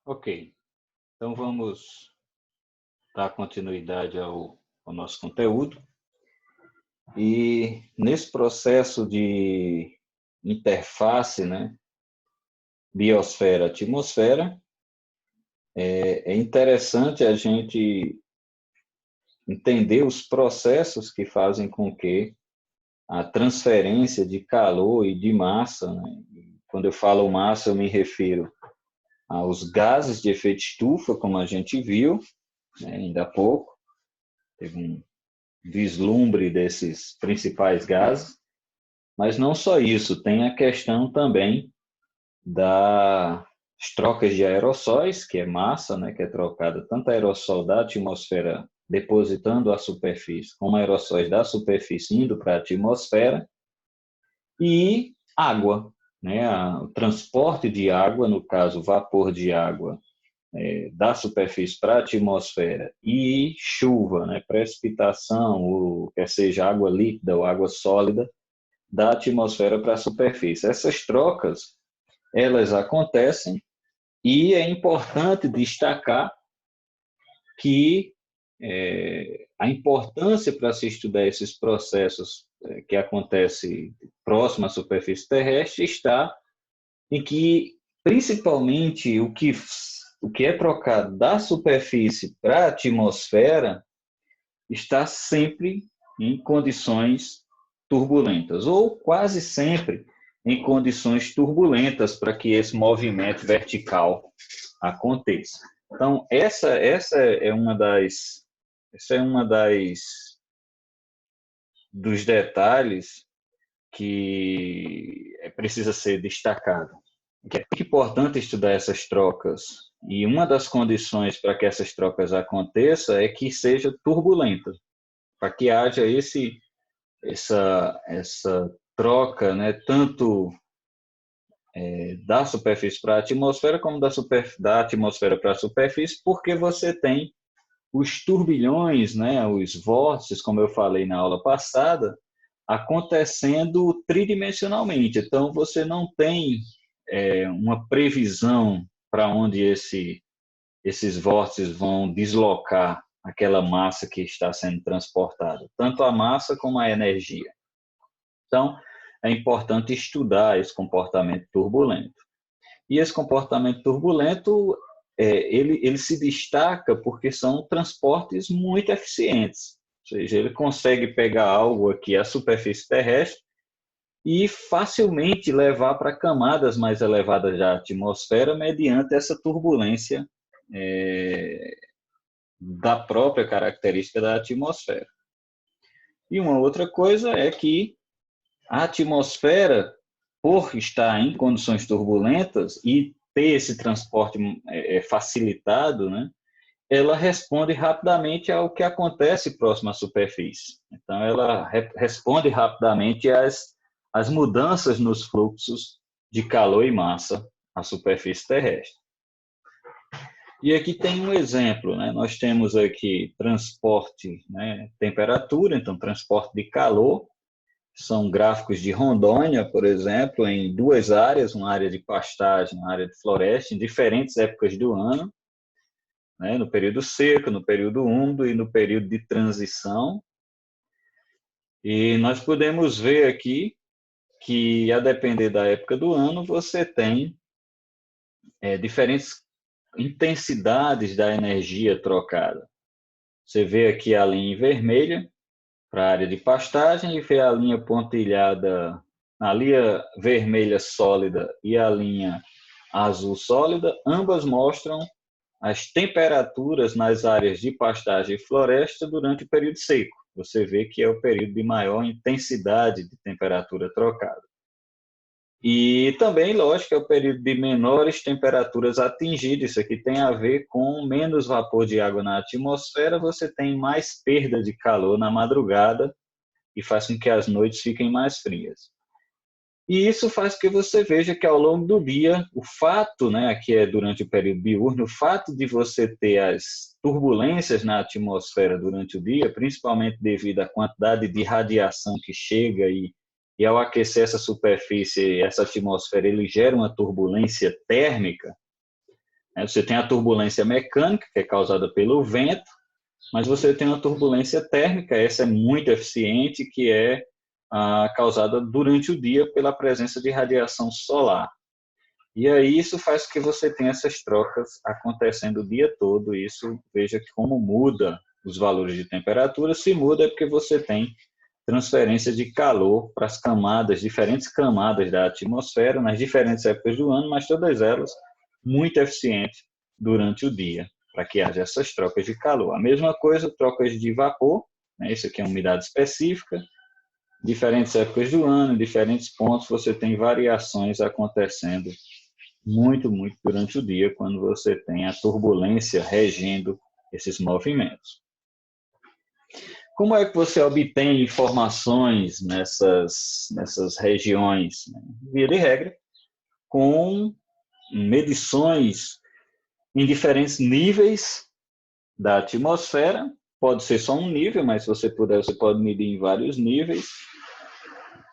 Ok, então vamos dar continuidade ao nosso conteúdo. E nesse processo de interface, né, biosfera-atmosfera, é interessante a gente entender os processos que fazem com que a transferência de calor e de massa, né, quando eu falo massa, eu me refiro aos gases de efeito estufa, como a gente viu, né, ainda há pouco, teve um vislumbre desses principais gases, mas não só isso, tem a questão também das trocas de aerossóis, que é massa, né, que é trocada tanto aerossol da atmosfera depositando a superfície, como aerossóis da superfície indo para a atmosfera, e água, né, o transporte de água, no caso, vapor de água, da superfície para a atmosfera, e chuva, né, precipitação, ou quer seja água líquida ou água sólida, da atmosfera para a superfície. Essas trocas, elas acontecem e é importante destacar que a importância para se estudar esses processos que acontecem próximo à superfície terrestre está em que, principalmente, o que é trocado da superfície para a atmosfera está sempre em condições turbulentas, ou quase sempre em condições turbulentas para que esse movimento vertical aconteça. Então, essa é uma das dos detalhes que precisa ser destacado. Que é muito importante estudar essas trocas. E uma das condições para que essas trocas aconteçam é que seja turbulenta, para que haja essa troca, né, tanto da superfície para a atmosfera, como da atmosfera para a superfície, porque você tem os turbilhões, né, os vórtices, como eu falei na aula passada, acontecendo tridimensionalmente. Então, você não tem uma previsão para onde esses vórtices vão deslocar aquela massa que está sendo transportada, tanto a massa como a energia. Então, é importante estudar esse comportamento turbulento. E esse comportamento turbulento, ele se destaca porque são transportes muito eficientes. Ou seja, ele consegue pegar algo aqui à superfície terrestre e facilmente levar para camadas mais elevadas da atmosfera mediante essa turbulência da própria característica da atmosfera. E uma outra coisa é que a atmosfera, por estar em condições turbulentas e ter esse transporte facilitado, né, ela responde rapidamente ao que acontece próximo à superfície. Então, ela responde rapidamente às mudanças nos fluxos de calor e massa à superfície terrestre. E aqui tem um exemplo, né? Nós temos aqui transporte, né, temperatura, então transporte de calor. São gráficos de Rondônia, por exemplo, em duas áreas, uma área de pastagem, uma área de floresta, em diferentes épocas do ano, né, no período seco, no período úmido e no período de transição. E nós podemos ver aqui que, a depender da época do ano, você tem diferentes intensidades da energia trocada. Você vê aqui a linha vermelha para a área de pastagem e vê a linha pontilhada, a linha vermelha sólida e a linha azul sólida, ambas mostram as temperaturas nas áreas de pastagem e floresta durante o período seco. Você vê que é o período de maior intensidade de temperatura trocada. E também, lógico, é o período de menores temperaturas atingidas. Isso aqui tem a ver com menos vapor de água na atmosfera, você tem mais perda de calor na madrugada e faz com que as noites fiquem mais frias. E isso faz com que você veja que ao longo do dia, o fato, né, aqui é durante o período diurno, o fato de você ter as turbulências na atmosfera durante o dia, principalmente devido à quantidade de radiação que chega e ao aquecer essa superfície, essa atmosfera, ele gera uma turbulência térmica, né? Você tem a turbulência mecânica, que é causada pelo vento, mas você tem uma turbulência térmica, essa é muito eficiente, que é causada durante o dia pela presença de radiação solar. E aí isso faz com que você tenha essas trocas acontecendo o dia todo. Isso, veja que como muda os valores de temperatura. Se muda é porque você tem transferência de calor para as camadas, diferentes camadas da atmosfera, nas diferentes épocas do ano, mas todas elas muito eficientes durante o dia, para que haja essas trocas de calor. A mesma coisa, trocas de vapor, né? Isso aqui é uma umidade específica, diferentes épocas do ano, em diferentes pontos, você tem variações acontecendo muito durante o dia, quando você tem a turbulência regendo esses movimentos. Como é que você obtém informações nessas regiões? Via de regra, com medições em diferentes níveis da atmosfera. Pode ser só um nível, mas se você puder, você pode medir em vários níveis.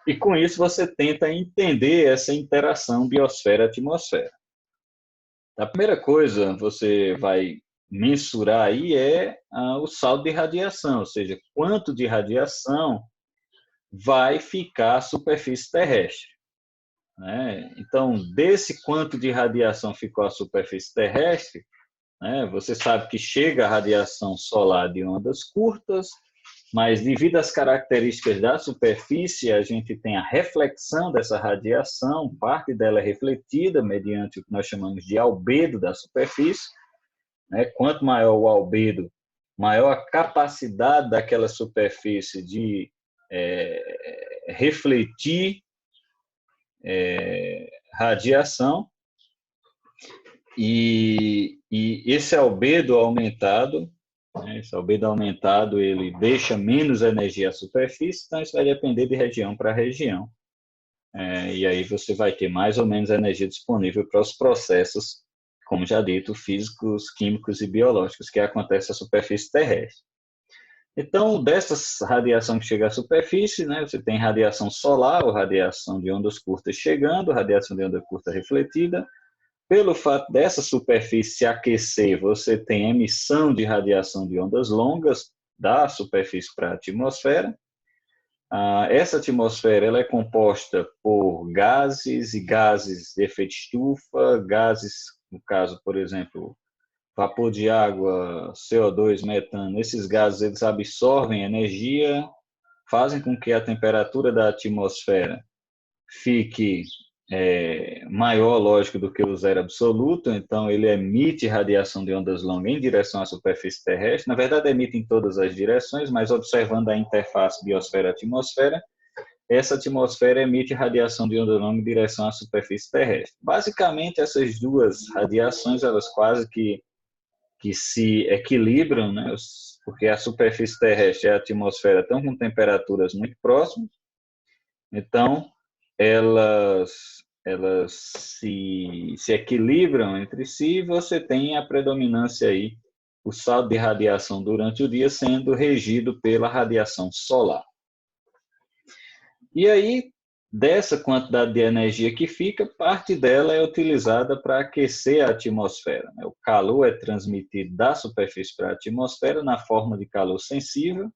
E com isso você tenta entender essa interação biosfera-atmosfera. A primeira coisa você vai mensurar aí é o saldo de radiação, ou seja, quanto de radiação vai ficar à superfície terrestre, né? Então, desse quanto de radiação ficou à superfície terrestre, né, você sabe que chega a radiação solar de ondas curtas, mas devido às características da superfície, a gente tem a reflexão dessa radiação, parte dela é refletida mediante o que nós chamamos de albedo da superfície, né? Quanto maior o albedo, maior a capacidade daquela superfície de refletir radiação, e esse albedo aumentado, né, esse albedo aumentado, ele deixa menos energia à superfície, então isso vai depender de região para região. E aí você vai ter mais ou menos energia disponível para os processos, como já dito, físicos, químicos e biológicos que acontecem à superfície terrestre. Então, dessas radiação que chega à superfície, né, você tem radiação solar, ou radiação de ondas curtas chegando, radiação de onda curta refletida. Pelo fato dessa superfície se aquecer, você tem emissão de radiação de ondas longas da superfície para a atmosfera. Essa atmosfera ela é composta por gases e gases de efeito estufa, gases, no caso, por exemplo, vapor de água, CO2, metano. Esses gases eles absorvem energia, fazem com que a temperatura da atmosfera fique maior, lógico, do que o zero absoluto, então ele emite radiação de ondas longas em direção à superfície terrestre. Na verdade, emite em todas as direções, mas observando a interface biosfera-atmosfera, essa atmosfera emite radiação de onda longa em direção à superfície terrestre. Basicamente, essas duas radiações, elas quase que se equilibram, né? Porque a superfície terrestre e a atmosfera estão com temperaturas muito próximas, então elas se equilibram entre si, e você tem a predominância aí, o saldo de radiação durante o dia sendo regido pela radiação solar. E aí, dessa quantidade de energia que fica, parte dela é utilizada para aquecer a atmosfera. O calor é transmitido da superfície para a atmosfera na forma de calor sensível,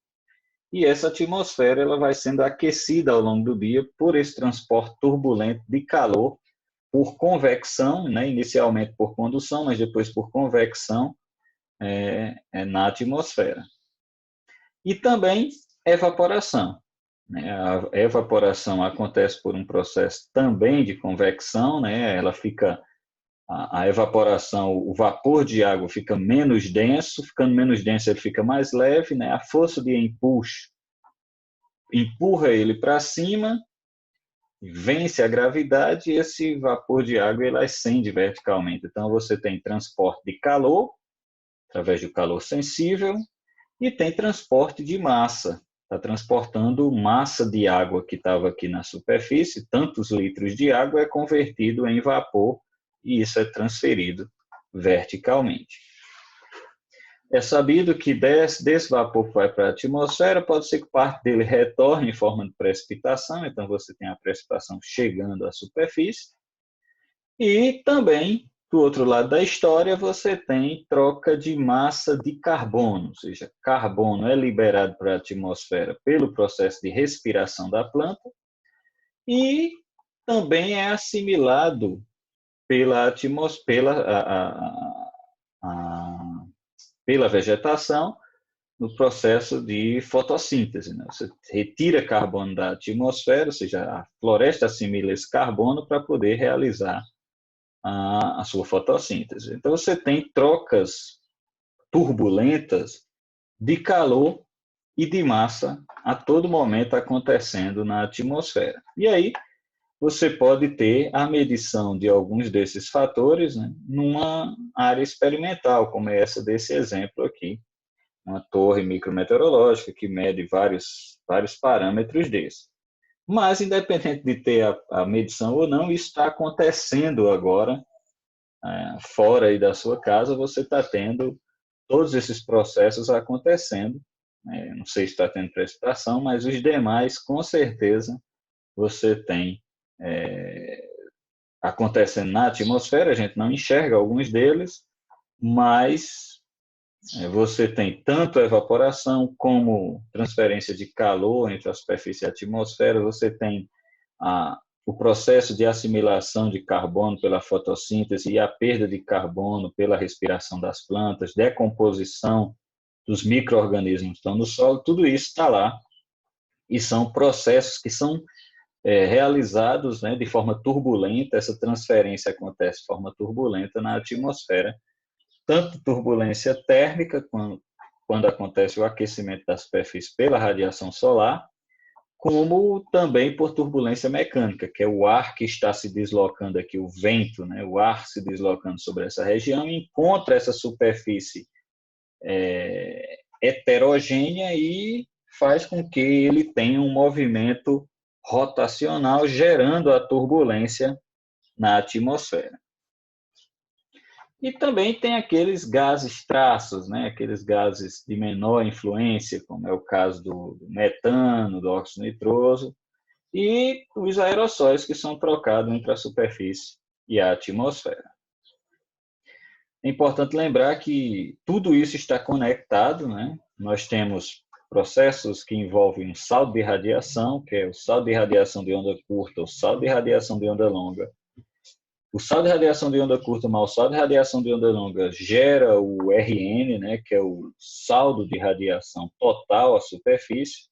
e essa atmosfera ela vai sendo aquecida ao longo do dia por esse transporte turbulento de calor por convecção, né? Inicialmente por condução, mas depois por convecção na atmosfera. E também evaporação. A evaporação acontece por um processo também de convecção, né? Ela fica, a evaporação, o vapor de água fica menos denso, ficando menos denso ele fica mais leve, né? A força de empuxo empurra ele para cima, vence a gravidade e esse vapor de água ele ascende verticalmente. Então você tem transporte de calor, através do calor sensível, e tem transporte de massa. Está transportando massa de água que estava aqui na superfície, tantos litros de água é convertido em vapor e isso é transferido verticalmente. É sabido que desse vapor que vai para a atmosfera, pode ser que parte dele retorne em forma de precipitação, então você tem a precipitação chegando à superfície, e também do outro lado da história, você tem troca de massa de carbono, ou seja, carbono é liberado para a atmosfera pelo processo de respiração da planta e também é assimilado pela atmosfera, pela vegetação no processo de fotossíntese. Né? Você retira carbono da atmosfera, ou seja, a floresta assimila esse carbono para poder realizar a sua fotossíntese. Então, você tem trocas turbulentas de calor e de massa a todo momento acontecendo na atmosfera. E aí, você pode ter a medição de alguns desses fatores, né, numa área experimental, como é essa desse exemplo aqui, uma torre micrometeorológica que mede vários parâmetros desses. Mas, independente de ter a medição ou não, isso está acontecendo agora, fora aí da sua casa, você está tendo todos esses processos acontecendo. Não sei se está tendo precipitação, mas os demais, com certeza, você tem acontecendo na atmosfera. A gente não enxerga alguns deles, mas você tem tanto evaporação como transferência de calor entre a superfície e a atmosfera, você tem o processo de assimilação de carbono pela fotossíntese e a perda de carbono pela respiração das plantas, decomposição dos micro-organismos que estão no solo, tudo isso está lá e são processos que são realizados, né, de forma turbulenta. Essa transferência acontece de forma turbulenta na atmosfera, tanto turbulência térmica, quando acontece o aquecimento da superfície pela radiação solar, como também por turbulência mecânica, que é o ar que está se deslocando aqui, o vento, né, o ar se deslocando sobre essa região, encontra essa superfície heterogênea e faz com que ele tenha um movimento rotacional, gerando a turbulência na atmosfera. E também tem aqueles gases traços, né? Aqueles gases de menor influência, como é o caso do metano, do óxido nitroso, e os aerossóis que são trocados entre a superfície e a atmosfera. É importante lembrar que tudo isso está conectado, né? Nós temos processos que envolvem um saldo de radiação, que é o saldo de radiação de onda curta, o saldo de radiação de onda longa. O saldo de radiação de onda curta mais o saldo de radiação de onda longa gera o RN, né, que é o saldo de radiação total à superfície.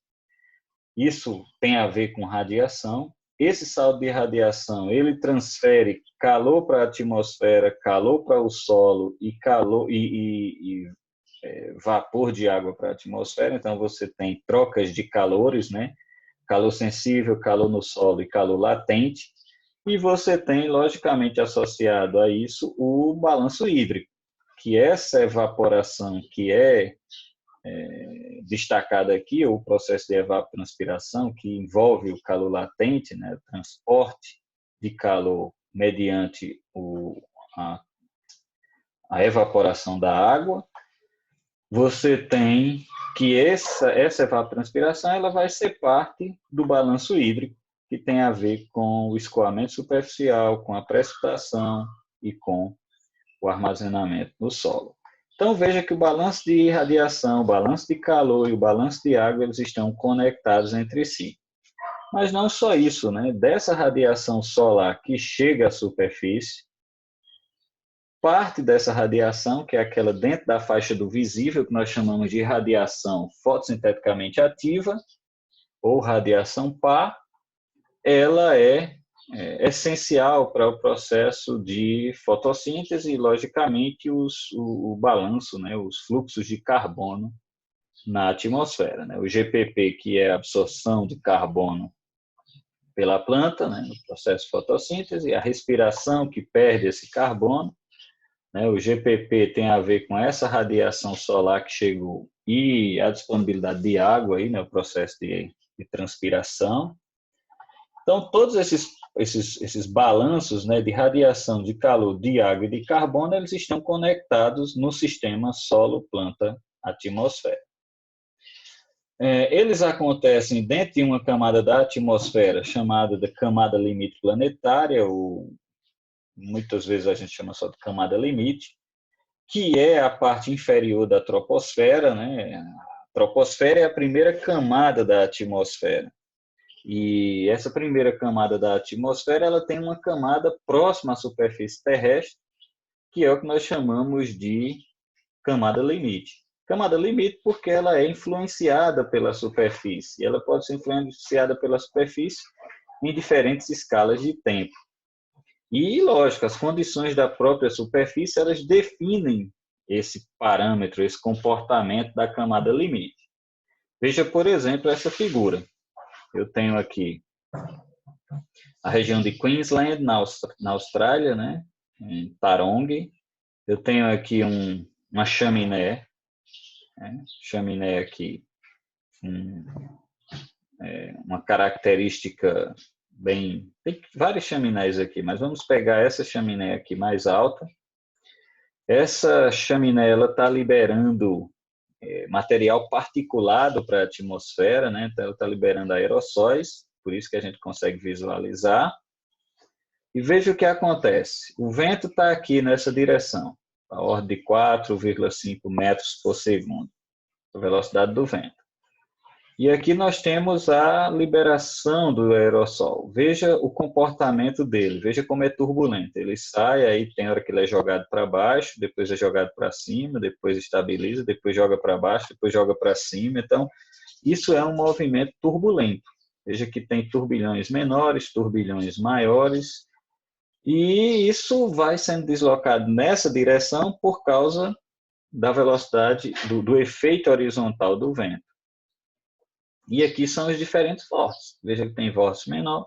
Isso tem a ver com radiação. Esse saldo de radiação, ele transfere calor para a atmosfera, calor para o solo e vapor de água para a atmosfera. Então, você tem trocas de calores, né? Calor sensível, calor no solo e calor latente. E você tem, logicamente, associado a isso o balanço hídrico, que essa evaporação que é destacada aqui, o processo de evapotranspiração, que envolve o calor latente, né, o transporte de calor mediante a evaporação da água, você tem que essa evapotranspiração ela vai ser parte do balanço hídrico, que tem a ver com o escoamento superficial, com a precipitação e com o armazenamento no solo. Então, veja que o balanço de radiação, o balanço de calor e o balanço de água, eles estão conectados entre si. Mas não só isso, né? Dessa radiação solar que chega à superfície, parte dessa radiação, que é aquela dentro da faixa do visível, que nós chamamos de radiação fotossinteticamente ativa, ou radiação PA, ela é essencial para o processo de fotossíntese e, logicamente, o balanço, né, os fluxos de carbono na atmosfera. Né? O GPP, que é a absorção de carbono pela planta, né, no processo de fotossíntese, a respiração que perde esse carbono, né, o GPP tem a ver com essa radiação solar que chegou e a disponibilidade de água, aí, né, o processo de transpiração. Então, todos esses balanços, né, de radiação, de calor, de água e de carbono, eles estão conectados no sistema solo-planta-atmosfera. Eles acontecem dentro de uma camada da atmosfera chamada de camada limite planetária, ou muitas vezes a gente chama só de camada limite, que é a parte inferior da troposfera, né? A troposfera é a primeira camada da atmosfera. E essa primeira camada da atmosfera, ela tem uma camada próxima à superfície terrestre, que é o que nós chamamos de camada limite. Camada limite porque ela é influenciada pela superfície. Ela pode ser influenciada pela superfície em diferentes escalas de tempo. E, lógico, as condições da própria superfície, elas definem esse parâmetro, esse comportamento da camada limite. Veja, por exemplo, essa figura. Eu tenho aqui a região de Queensland, na Austrália, né? Em Taronga. Eu tenho aqui uma chaminé, né? Chaminé aqui, uma característica bem... Tem várias chaminés aqui, mas vamos pegar essa chaminé aqui mais alta. Essa chaminé está liberando material particulado para a atmosfera, né? Então ela está liberando aerossóis, por isso que a gente consegue visualizar. E veja o que acontece. O vento está aqui nessa direção, a ordem de 4,5 metros por segundo, a velocidade do vento. E aqui nós temos a liberação do aerossol. Veja o comportamento dele, veja como é turbulento. Ele sai, aí tem hora que ele é jogado para baixo, depois é jogado para cima, depois estabiliza, depois joga para baixo, depois joga para cima. Então, isso é um movimento turbulento. Veja que tem turbilhões menores, turbilhões maiores, e isso vai sendo deslocado nessa direção por causa da velocidade, do efeito horizontal do vento. E aqui são os diferentes vórtices. Veja que tem vórtice menor,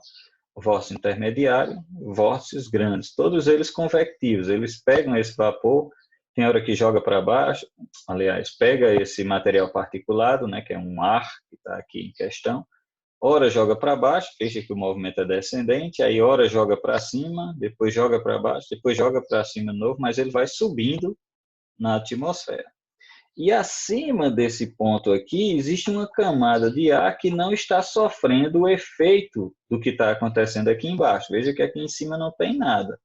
vórtice intermediário, vórtices grandes. Todos eles convectivos. Eles pegam esse vapor, tem hora que joga para baixo, aliás, pega esse material particulado, né, que é um ar que está aqui em questão, ora joga para baixo, veja que o movimento é descendente, aí ora joga para cima, depois joga para baixo, depois joga para cima de novo, mas ele vai subindo na atmosfera. E acima desse ponto aqui, existe uma camada de ar que não está sofrendo o efeito do que está acontecendo aqui embaixo. Veja que aqui em cima não tem nada.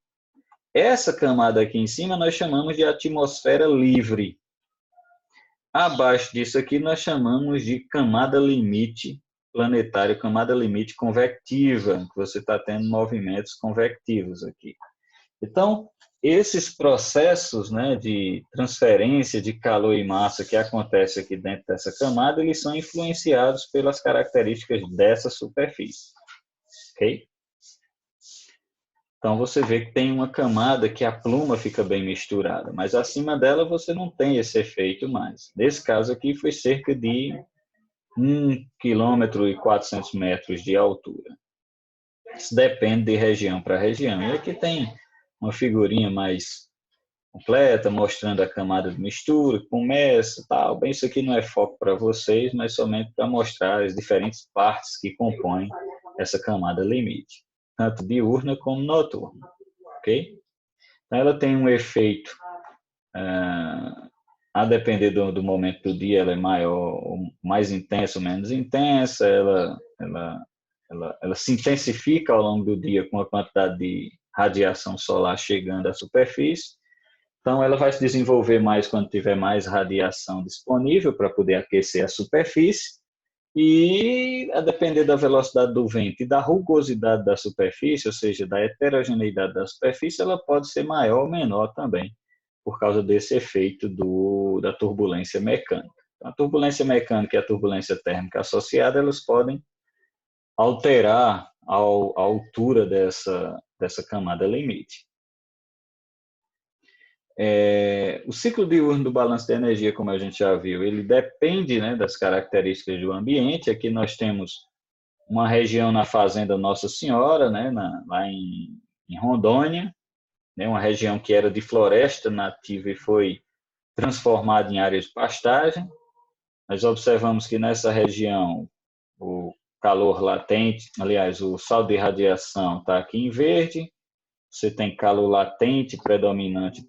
Essa camada aqui em cima nós chamamos de atmosfera livre. Abaixo disso aqui nós chamamos de camada limite planetária, camada limite convectiva, que você está tendo movimentos convectivos aqui. Então, esses processos, né, de transferência de calor e massa que acontece aqui dentro dessa camada, eles são influenciados pelas características dessa superfície. Ok? Então, você vê que tem uma camada que a pluma fica bem misturada, mas acima dela você não tem esse efeito mais. Nesse caso aqui foi cerca de 1,4 km de altura. Isso depende de região para região. E aqui tem uma figurinha mais completa, mostrando a camada de mistura, começa, tal. Bem, isso aqui não é foco para vocês, mas somente para mostrar as diferentes partes que compõem essa camada limite, tanto diurna como noturna, ok? Então, ela tem um efeito, a depender do momento do dia, ela é maior, mais intensa ou menos intensa, ela se intensifica ao longo do dia com a quantidade de radiação solar chegando à superfície. Então, ela vai se desenvolver mais quando tiver mais radiação disponível para poder aquecer a superfície. E, a depender da velocidade do vento e da rugosidade da superfície, ou seja, da heterogeneidade da superfície, ela pode ser maior ou menor também, por causa desse efeito da turbulência mecânica. Então, a turbulência mecânica e a turbulência térmica associada, elas podem alterar a altura dessa camada limite. O ciclo diurno do balanço de energia, como a gente já viu, ele depende, né, das características do ambiente. Aqui nós temos uma região na Fazenda Nossa Senhora, né, lá em Rondônia, né, uma região que era de floresta nativa e foi transformada em área de pastagem. Nós observamos que nessa região o calor latente, aliás, o saldo de radiação está aqui em verde. Você tem calor latente predominante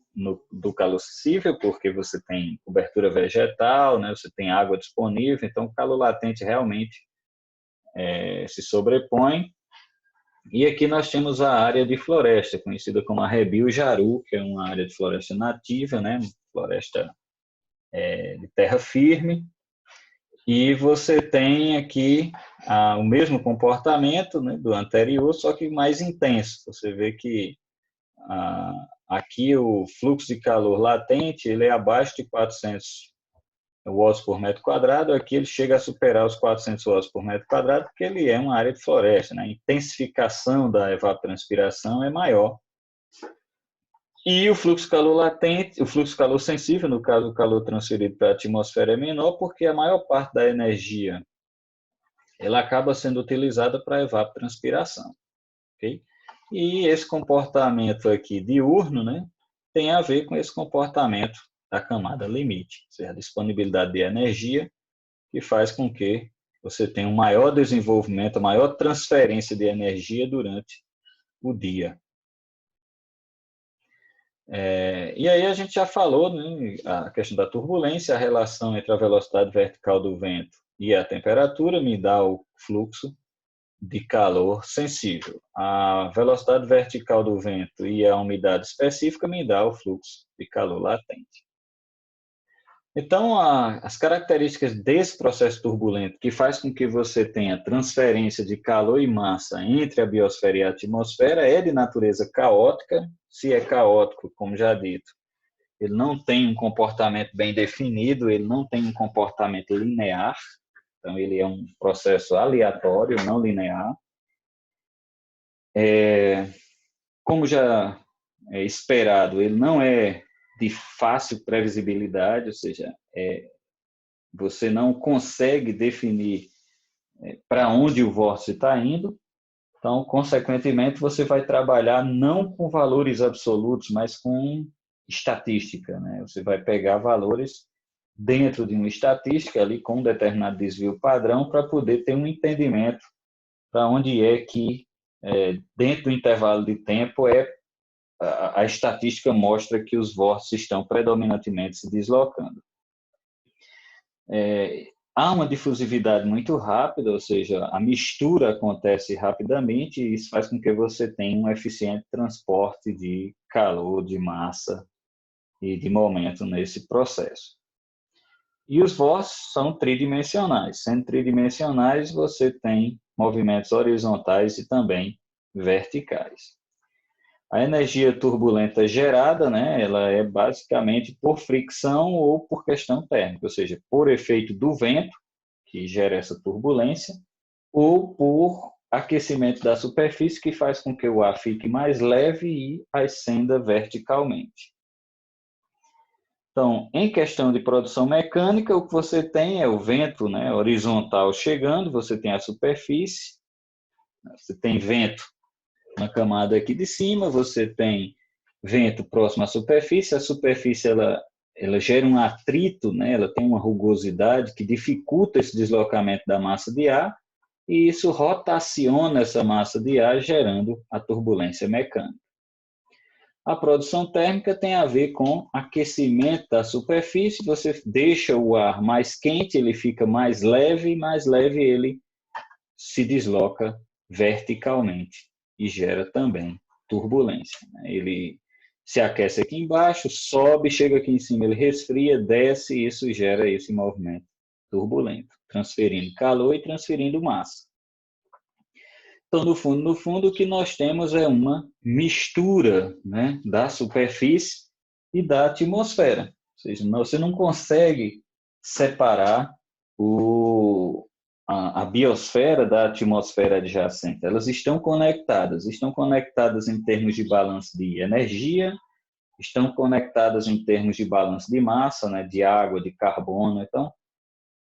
do calor sensível, porque você tem cobertura vegetal, né? Você tem água disponível, então o calor latente realmente se sobrepõe. E aqui nós temos a área de floresta, conhecida como Arrebio Jaru, que é uma área de floresta nativa, né? Floresta de terra firme. E você tem aqui o mesmo comportamento, né, do anterior, só que mais intenso. Você vê que aqui o fluxo de calor latente ele é abaixo de 400 watts por metro quadrado, aqui ele chega a superar os 400 watts por metro quadrado, porque ele é uma área de floresta, né? A intensificação da evapotranspiração é maior. E o fluxo de calor latente, o fluxo de calor sensível, no caso o calor transferido para a atmosfera é menor, porque a maior parte da energia ela acaba sendo utilizada para evapotranspiração, ok? E esse comportamento aqui diurno, né, tem a ver com esse comportamento da camada limite, ou seja, a disponibilidade de energia que faz com que você tenha um maior desenvolvimento, a maior transferência de energia durante o dia. E aí a gente já falou, né, a questão da turbulência, a relação entre a velocidade vertical do vento e a temperatura me dá o fluxo de calor sensível. A velocidade vertical do vento e a umidade específica me dá o fluxo de calor latente. Então, as características desse processo turbulento que faz com que você tenha transferência de calor e massa entre a biosfera e a atmosfera é de natureza caótica. Se é caótico, como já dito, ele não tem um comportamento bem definido, ele não tem um comportamento linear, então ele é um processo aleatório, não linear. Como já é esperado, ele não é de fácil previsibilidade, ou seja, você não consegue definir para onde o vórtice está indo, então, consequentemente, você vai trabalhar não com valores absolutos, mas com estatística, né? Você vai pegar valores dentro de uma estatística ali com um determinado desvio padrão para poder ter um entendimento para onde é que, dentro do intervalo de tempo, a estatística mostra que os vórtices estão predominantemente se deslocando. Há uma difusividade muito rápida, ou seja, a mistura acontece rapidamente e isso faz com que você tenha um eficiente transporte de calor, de massa e de momento nesse processo. E os vórtices são tridimensionais. Sendo tridimensionais, você tem movimentos horizontais e também verticais. A energia turbulenta gerada, né, ela é basicamente por fricção ou por questão térmica, ou seja, por efeito do vento, que gera essa turbulência, ou por aquecimento da superfície, que faz com que o ar fique mais leve e ascenda verticalmente. Então, em questão de produção mecânica, o que você tem é o vento, né, horizontal chegando, você tem a superfície, você tem vento na camada aqui de cima, você tem vento próximo à superfície, a superfície ela gera um atrito, né? Ela tem uma rugosidade que dificulta esse deslocamento da massa de ar, e isso rotaciona essa massa de ar, gerando a turbulência mecânica. A produção térmica tem a ver com aquecimento da superfície, você deixa o ar mais quente, ele fica mais leve ele se desloca verticalmente e gera também turbulência. Ele se aquece aqui embaixo, sobe, chega aqui em cima, ele resfria, desce, e isso gera esse movimento turbulento, transferindo calor e transferindo massa. Então, no fundo, o que nós temos é uma mistura, né, da superfície e da atmosfera. Ou seja, você não consegue separar a biosfera da atmosfera adjacente. Elas estão conectadas em termos de balanço de energia, estão conectadas em termos de balanço de massa, né, de água, de carbono. Então,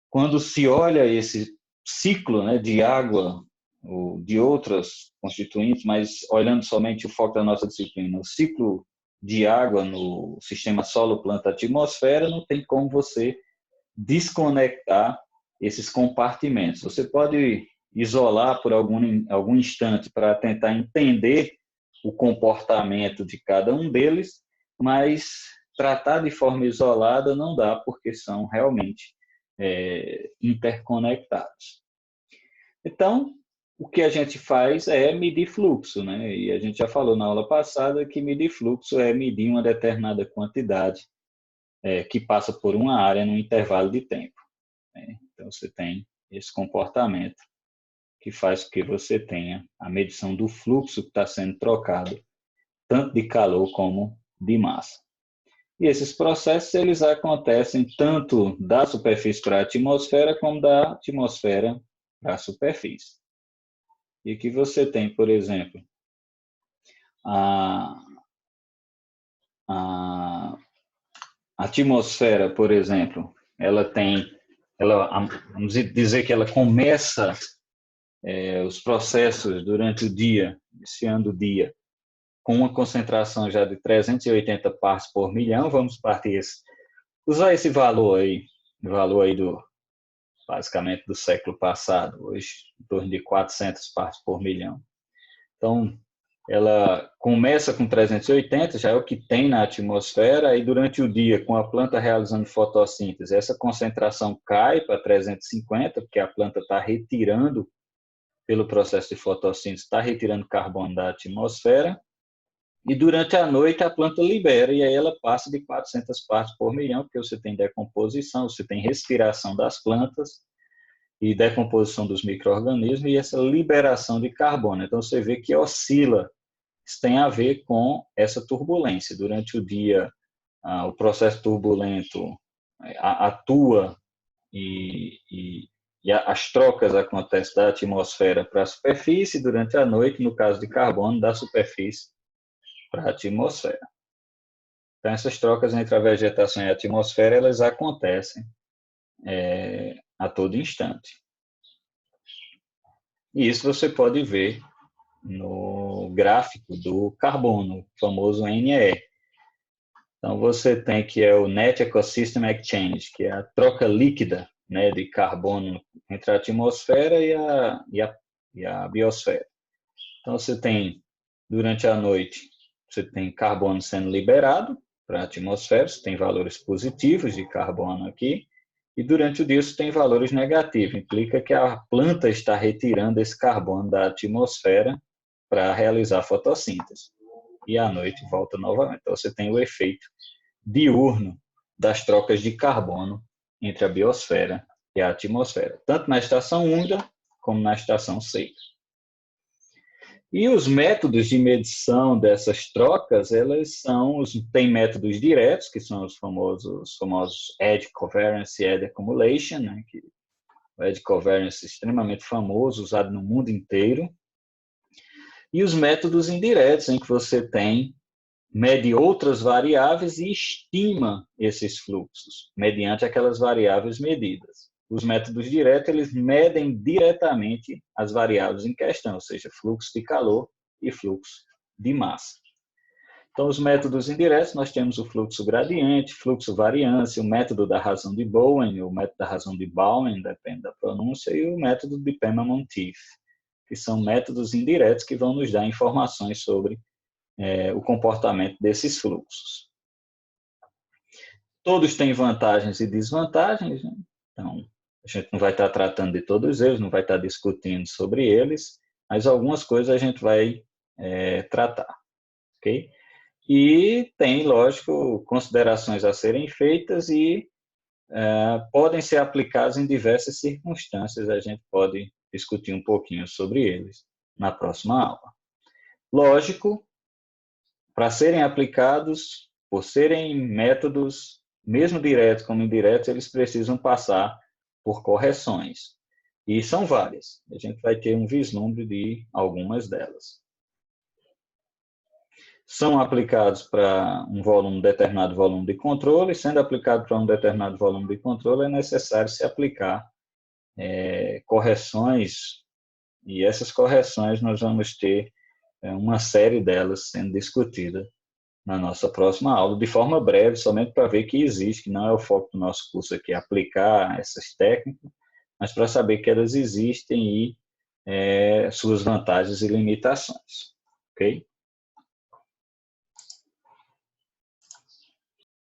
quando se olha esse ciclo, né, de água, ou de outras constituintes, mas olhando somente o foco da nossa disciplina, o ciclo de água no sistema solo, planta, atmosfera, não tem como você desconectar esses compartimentos. Você pode isolar por algum instante para tentar entender o comportamento de cada um deles, mas tratar de forma isolada não dá, porque são realmente interconectados. Então, o que a gente faz é medir fluxo, né? E a gente já falou na aula passada que medir fluxo é medir uma determinada quantidade que passa por uma área num intervalo de tempo, né? Então, você tem esse comportamento que faz com que você tenha a medição do fluxo que está sendo trocado, tanto de calor como de massa. E esses processos eles acontecem tanto da superfície para a atmosfera como da atmosfera para a superfície. E que você tem, por exemplo, a, a atmosfera, por exemplo, vamos dizer que ela começa os processos durante o dia, iniciando o dia, com uma concentração já de 380 partes por milhão, vamos usar esse valor aí basicamente do século passado, hoje em torno de 400 partes por milhão. Então, ela começa com 380, já é o que tem na atmosfera, e durante o dia, com a planta realizando fotossíntese, essa concentração cai para 350, porque a planta está retirando, pelo processo de fotossíntese, está retirando carbono da atmosfera, e durante a noite a planta libera, e aí ela passa de 400 partes por milhão, porque você tem decomposição, você tem respiração das plantas, e decomposição dos micro-organismos, e essa liberação de carbono. Então, você vê que oscila. Isso tem a ver com essa turbulência. Durante o dia, o processo turbulento atua e as trocas acontecem da atmosfera para a superfície, durante a noite, no caso de carbono, da superfície para a atmosfera. Então, essas trocas entre a vegetação e a atmosfera, elas acontecem a todo instante. E isso você pode ver no gráfico do carbono, o famoso NE. Então, você tem que é o Net Ecosystem Exchange, que é a troca líquida, né, de carbono entre a atmosfera e a biosfera. Então, você tem, durante a noite, você tem carbono sendo liberado para a atmosfera, você tem valores positivos de carbono aqui, e durante o dia você tem valores negativos, implica que a planta está retirando esse carbono da atmosfera para realizar a fotossíntese. E à noite volta novamente. Então, você tem o efeito diurno das trocas de carbono entre a biosfera e a atmosfera, tanto na estação úmida como na estação seca. E os métodos de medição dessas trocas, tem métodos diretos, que são os famosos Eddy Covariance e Eddy Accumulation, né, que o Eddy Covariance é extremamente famoso, usado no mundo inteiro. E os métodos indiretos, em que você mede outras variáveis e estima esses fluxos, mediante aquelas variáveis medidas. Os métodos diretos, eles medem diretamente as variáveis em questão, ou seja, fluxo de calor e fluxo de massa. Então, os métodos indiretos, nós temos o fluxo gradiente, fluxo variância, o método da razão de Bowen, o método da razão de Bowen, depende da pronúncia, e o método de Pema-Monteith, que são métodos indiretos que vão nos dar informações sobre o comportamento desses fluxos. Todos têm vantagens e desvantagens, né? Então, a gente não vai estar tratando de todos eles, não vai estar discutindo sobre eles, mas algumas coisas a gente vai tratar, ok? E tem, lógico, considerações a serem feitas e podem ser aplicadas em diversas circunstâncias, a gente pode discutir um pouquinho sobre eles na próxima aula. Lógico, para serem aplicados, por serem métodos, mesmo diretos como indiretos, eles precisam passar por correções. E são várias. A gente vai ter um vislumbre de algumas delas. São aplicados para determinado volume de controle. Sendo aplicado para um determinado volume de controle, é necessário se aplicar correções. E essas correções nós vamos ter uma série delas sendo discutida na nossa próxima aula, de forma breve, somente para ver que existe, que não é o foco do nosso curso aqui, aplicar essas técnicas, mas para saber que elas existem e suas vantagens e limitações, ok?